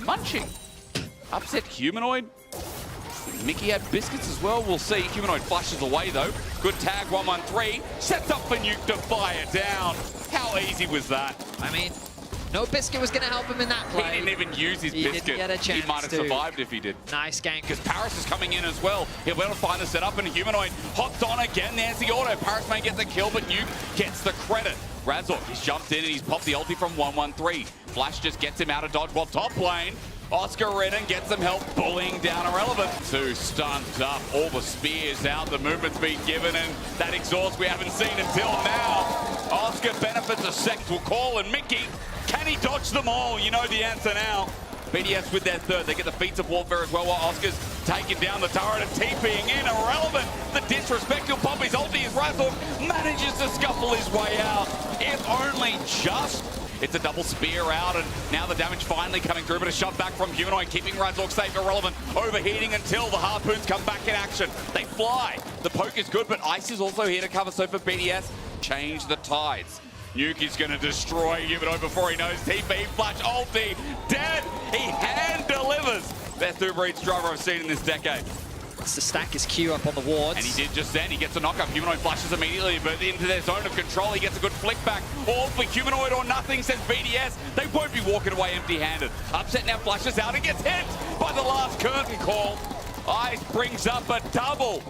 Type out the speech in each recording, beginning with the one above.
munching. Upset Humanoid. Mickey had biscuits as well. We'll see. Humanoid flushes away though. Good tag, 1-1-3. Sets up for Nuke to fire down. How easy was that? I mean, no biscuit was going to help him in that play. He didn't even use his biscuit. Didn't get a chance he might have survived if he did. Nice gank. Because Paris is coming in as well. He'll be able to find the setup, and Humanoid hopped on again. There's the auto. Paris may get the kill, but Nuke gets the credit. Razork, he's jumped in and he's popped the ulti from 1-1-3. Flash just gets him out of dodge while top lane. Oscar in and gets some help bullying down Irrelevant. Two stunned up, all the spears out, the movement's been given, and that exhaust we haven't seen until now. Oscar benefits a second call, and Mickey, can he dodge them all? You know the answer now. BDS with their third, they get the feats of warfare as well, while Oscar's taking down the turret and TPing in. Irrelevant, the disrespect, he'll pop his ulti as Razork manages to scuffle his way out. If only just. It's a double spear out, and now the damage finally coming through, but a shove back from Humanoid, keeping Razork safe. Irrelevant overheating until the harpoons come back in action. They fly. The poke is good, but Ice is also here to cover, so for BDS, change the tides. Nuke is going to destroy Humanoid before he knows. TP, flash, ulti, dead. He hand delivers. Best Uber Eats driver I've seen in this decade. It's to stack his Q up on the wards. And he did just then. He gets a knockup. Humanoid flashes immediately, but into their zone of control, he gets a good flick back. All for Humanoid or nothing, says BDS. They won't be walking away empty-handed. Upset now flashes out and gets hit by the last curtain call. Ice brings up a double.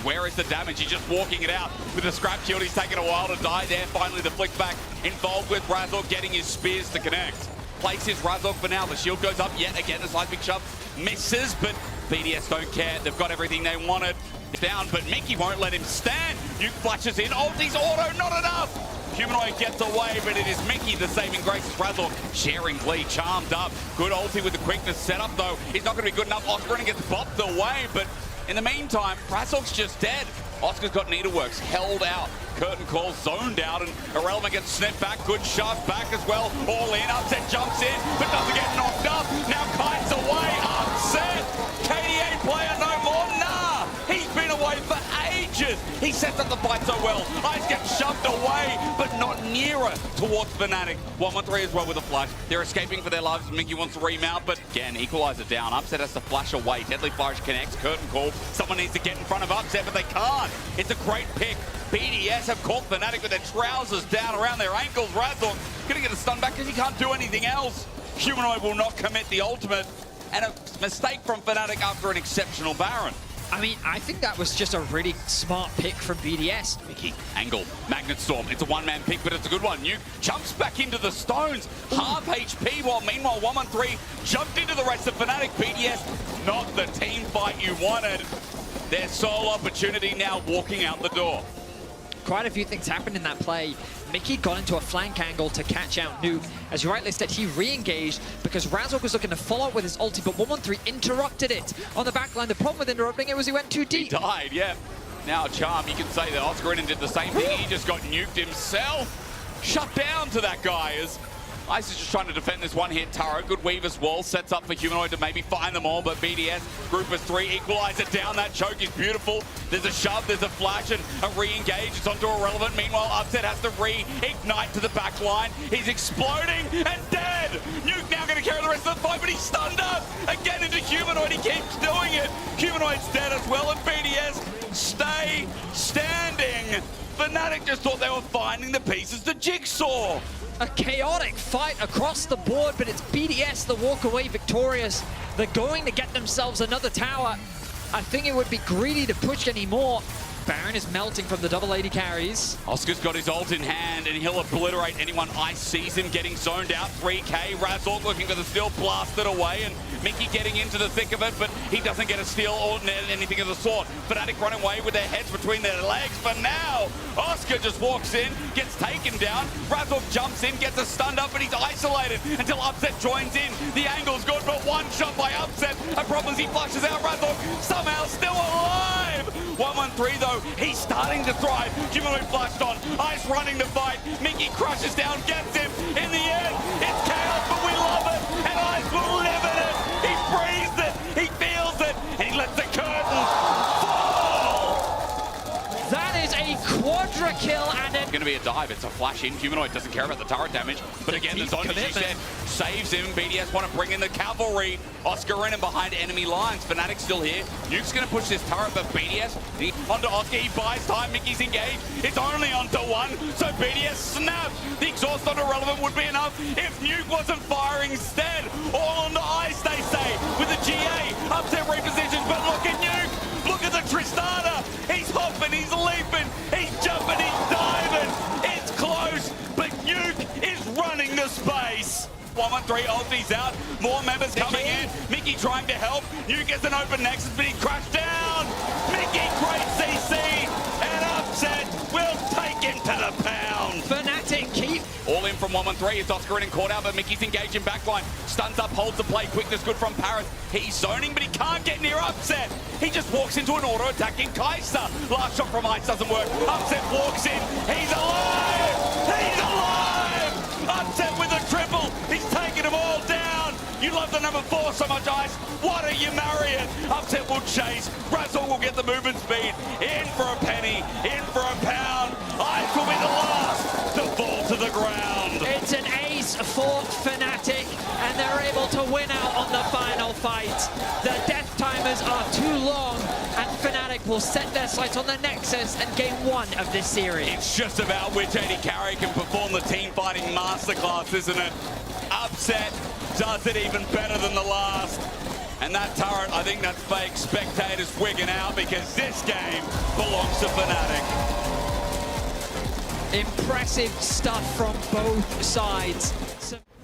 Where is the damage? He's just walking it out with the scrap shield. He's taken a while to die there. Finally, the flick back involved with Razork getting his spears to connect. Places Razork for now. The shield goes up yet again. The side big shove misses, but BDS don't care. They've got everything they wanted. Down, but Mickey won't let him stand. Nuke flashes in. Ulti's auto, not enough. Humanoid gets away, but it is Mickey, the saving grace. Razork sharing glee, charmed up. Good ulti with the quickness set up, though. He's not going to be good enough. Oscar gets bopped away, but in the meantime, Razork's just dead. Oscar's got Needleworks held out. Curtain call zoned out, and Irrelevant gets snipped back. Good shove back as well. All in. Upset jumps in, but doesn't get knocked up. Now kites away. Upset. KDA player no more. Nah. He's been away for ages. He sets up the fight so well. Ice gets shoved away, but not nearer towards Fnatic. 1-1-3 as well with a flash. They're escaping for their lives. Mickey wants to remount, but again, equalizer down. Upset has to flash away. Deadly Flourish connects. Curtain call. Someone needs to get in front of Upset, but they can't. It's a great pick. BDS have caught Fnatic with their trousers down around their ankles. Razork gonna get a stun back because he can't do anything else. Humanoid will not commit the ultimate, and a mistake from Fnatic after an exceptional Baron. I mean, I think that was just a really smart pick from BDS. Mickey, angle, Magnet Storm. It's a one-man pick, but it's a good one. Nuke jumps back into the stones. Half HP, while meanwhile 1-1-3 jumped into the rest of Fnatic. BDS, not the team fight you wanted. Their sole opportunity now walking out the door. Quite a few things happened in that play. Mickey got into a flank angle to catch out Nuke. As you rightly said, he re-engaged because Razork was looking to follow up with his ulti, but 1-1-3 interrupted it on the backline. The problem with interrupting it was he went too deep. He died, yeah. Now Charm, you can say that Oscar did the same thing. He just got nuked himself. Shut down to that guy as Ice is just trying to defend this one-hit turret. Good Weaver's wall sets up for Humanoid to maybe find them all, but BDS, group of three, equalize it down. That choke is beautiful. There's a shove, there's a flash, and a re-engage. It's onto Irrelevant. Meanwhile, Upset has to re-ignite to the back line. He's exploding and dead. Nuke now going to carry the rest of the fight, but he's stunned up. Again into Humanoid. He keeps doing it. Humanoid's dead as well, and BDS stay standing. Fnatic just thought they were finding the pieces to Jigsaw. A chaotic fight across the board, but it's BDS that walk away victorious. They're going to get themselves another tower. I think it would be greedy to push any more. Baron is melting from the double AD carries. Oscar's got his ult in hand, and he'll obliterate anyone. Ice sees him getting zoned out. 3K. Razork looking for the steal, blasted away, and Mickey getting into the thick of it, but he doesn't get a steal or anything of the sort. Fnatic running away with their heads between their legs. For now, Oscar just walks in, gets taken down. Razork jumps in, gets a stunned up, and he's isolated until Upset joins in. The angle's good, but one shot by Upset. A problem is he flushes out Razork, somehow still alive. 1-1-3 though, he's starting to thrive. Humanoid flashed on, Ice running the fight. Mickey crushes down, gets him. In the end, it's chaos, but we love it. And Ice will live in it. He breathes it, he feels it, and he lets the curtain fall. That is a quadra kill and an going to be a dive. It's a flash in. Humanoid doesn't care about the turret damage. But again, the zone, as you said, saves him. BDS want to bring in the cavalry. Oscar in and behind enemy lines. Fnatic still here. Nuke's going to push this turret, but BDS onto Oscar. He buys time. Mickey's engaged. It's only onto one. So BDS snap. The exhaust onto Relevant would be enough if Nuke wasn't firing instead. All onto ice, they say, with the GA. Upset repositions, but look at Nuke. Look at the Tristana. He's hopping, he's leaping, he's jumping, he's diving. It's close, but Nuke is running the space. 113 ulti's out, more members coming in. Mickey trying to help. Nuke gets an open nexus, but he crashed down. Mickey, great CC, and Upset will take him to the pound. Fnatic keep all in from 113. It's Oscar in and caught out, but Mickey's engaged in backline. Stuns up, holds the play. Quickness good from Paris. He's zoning, but he can't get near Upset. He just walks into an auto-attacking Kai'Sa. Last shot from Ice doesn't work. Upset walks in. He's alive! He's alive! Upset with a triple. He's taking them all down. You love the number 4 so much, Ice. Why don't you marry it? Upset will chase. Razzle will get the movement speed. In for a penny. In for a pound. Ice will be the last to fall to the ground. It's an ace for Fnatic, and they're able to win out on the final fight. The death timers are too long, and Fnatic will set their sights on the Nexus and game 1 of this series. It's just about which AD carry can perform the team fighting masterclass, isn't it? Upset does it even better than the last. And that turret, I think that's fake spectators wigging out because this game belongs to Fnatic. Impressive stuff from both sides.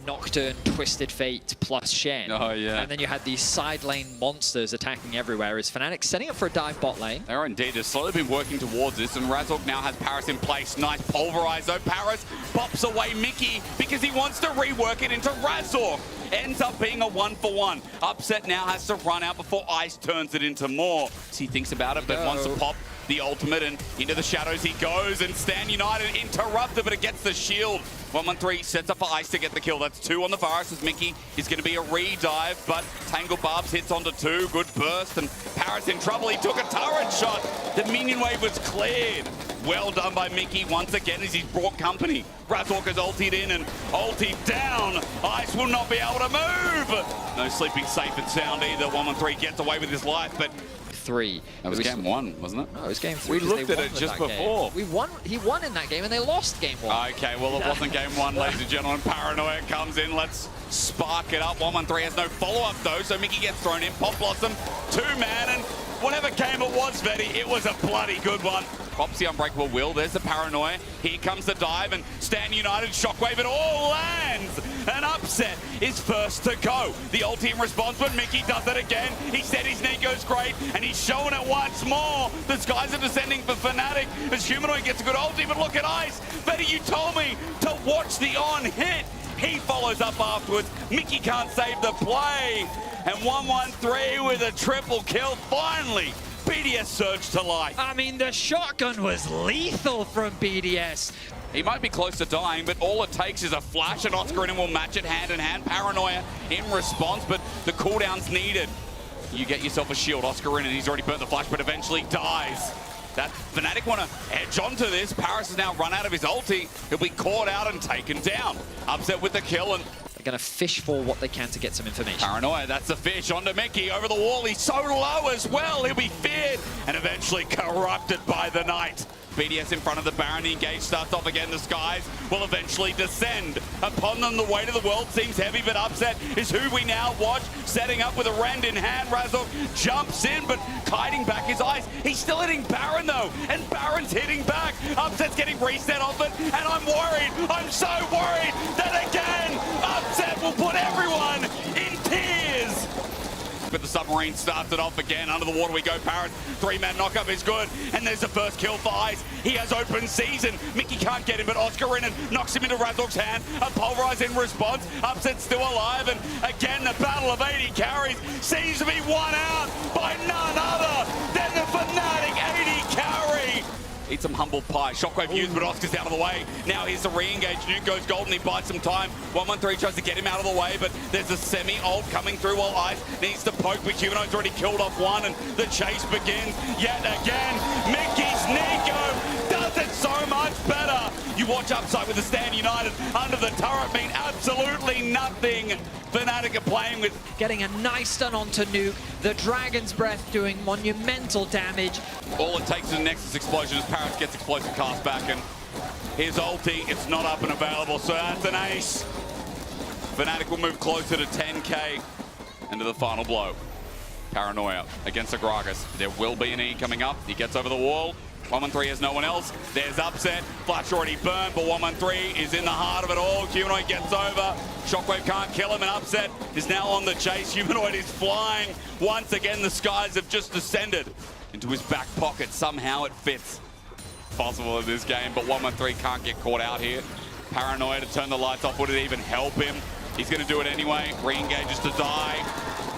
Nocturne, Twisted Fate, plus Shen. Oh, yeah. And then you had these side lane monsters attacking everywhere. Is Fnatic setting up for a dive bot lane? They're indeed. They've slowly been working towards this, and Razork now has Paris in place. Nice pulverize, though. Paris pops away Mickey because he wants to rework it into Razork. Ends up being a 1-for-1. Upset now has to run out before Ice turns it into more. He thinks about it, but wants to pop the ultimate, and into the shadows he goes, and Stand United interrupted, but it gets the shield. 113 sets up for Ice to get the kill. That's 2 on the Virus as Mickey is going to be a re-dive, but Tangle Barbs hits onto 2. Good burst, and Paris in trouble. He took a turret shot. The minion wave was cleared. Well done by Mickey once again as he's brought company. Razork has ultied in and ultied down. Ice will not be able to move. No sleeping safe and sound either. 113 gets away with his life, but 3. That was game 1, wasn't it? No, it was game 3. We looked at it just before. We won. He won in that game, and they lost game 1. Okay, well, it wasn't game 1, ladies and gentlemen. Paranoia comes in. Let's spark it up. 113 has no follow-up, though, so Mickey gets thrown in. Pop Blossom, 2-man, and whatever game it was, Vetty, it was a bloody good one. Pops the Unbreakable Will. There's the Paranoia. Here comes the dive, and Stand United, Shockwave, it all lands. And Upset is first to go. The ulti in response, but Mickey does it again. He said his Nico's great, and he's showing it once more. The skies are descending for Fnatic as Humanoid gets a good ulti, but look at Ice. Vetty, you told me to watch the on-hit. He follows up afterwards. Mickey can't save the play. And 113 with a triple kill. Finally, BDS surged to life. I mean, the shotgun was lethal from BDS. He might be close to dying, but all it takes is a flash, and Oscar and him will match it hand in hand. Paranoia in response, but the cooldown's needed. You get yourself a shield. Oscar in, and he's already burnt the flash, but eventually dies. That Fnatic want to edge onto this. Paris has now run out of his ulti. He'll be caught out and taken down. Upset with the kill, and they're going to fish for what they can to get some information. Paranoia, that's the fish onto Mickey over the wall. He's so low as well. He'll be feared and eventually corrupted by the night. BDS in front of the Baron. The engage starts off again. The skies will eventually descend upon them. The weight of the world seems heavy, but Upset is who we now watch. Setting up with a rend in hand. Razork jumps in, but kiting back his Ice. He's still hitting Baron, though, and Baron's hitting back. Upset's getting reset off it, and I'm worried. I'm so worried that again, Upset will put everyone in tears. But the submarine starts it off again. Under the water we go. Paris, 3-man knockup is good. And there's the first kill for Ice. He has open season. Mickey can't get him, but Oscar in and knocks him into Razork's hand. A pulverize in response. Upset's still alive. And again, the battle of 80 carries seems to be won out by none other than the Fnatic 80 carry. Eat some humble pie. Shockwave used, but Oscar's out of the way. Now here's the re-engage. Nuke goes golden. He buys some time. 113 tries to get him out of the way, but there's a semi-ult coming through while Ice needs to poke, but Humanoid's already killed off one, and the chase begins yet again. Mickey's Nico does it so much better. You watch Upside with the Stand United under the turret mean absolutely nothing. Fnatic are playing with. Getting a nice stun onto Nuke. The Dragon's Breath doing monumental damage. All it takes is a Nexus explosion as Paris gets explosive cast back, and his ulti, it's not up and available, so that's an ace. Fnatic will move closer to 10k into the final blow. Paranoia against Agragas. There will be an E coming up. He gets over the wall. 113 has no one else. There's Upset. Flash already burned, but 113 is in the heart of it all. Humanoid gets over. Shockwave can't kill him, and Upset is now on the chase. Humanoid is flying. Once again, the skies have just descended into his back pocket. Somehow it fits. Possible in this game, but 113 can't get caught out here. Paranoia to turn the lights off. Would it even help him? He's going to do it anyway. Re-engages to die.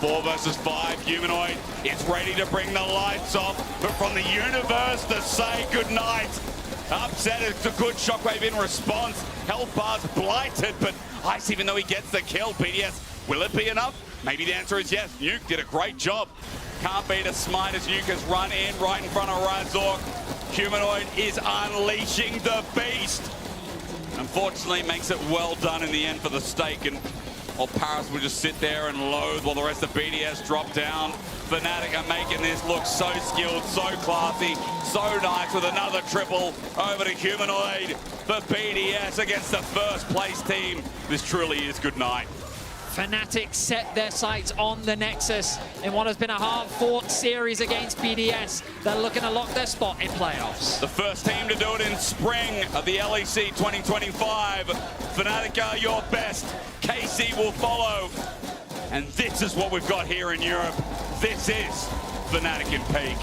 4 versus 5. Humanoid is ready to bring the lights off, but from the universe to say goodnight. Upset, it's a good Shockwave in response. Health bar's blighted, but Ice, even though he gets the kill, BDS, will it be enough? Maybe the answer is yes. Nuke did a great job. Can't beat a smite as Nuke has run in right in front of Razork. Humanoid is unleashing the beast. Unfortunately, makes it well done in the end for the stake, and while Paris will just sit there and loathe while the rest of BDS drop down. Fnatic are making this look so skilled, so classy, so nice with another triple over to Humanoid for BDS against the first place team. This truly is good night. Fnatic set their sights on the Nexus in what has been a hard-fought series against BDS. They're looking to lock their spot in playoffs. The first team to do it in spring of the LEC 2025. Fnatic are your best. KC will follow. And this is what we've got here in Europe. This is Fnatic in peak.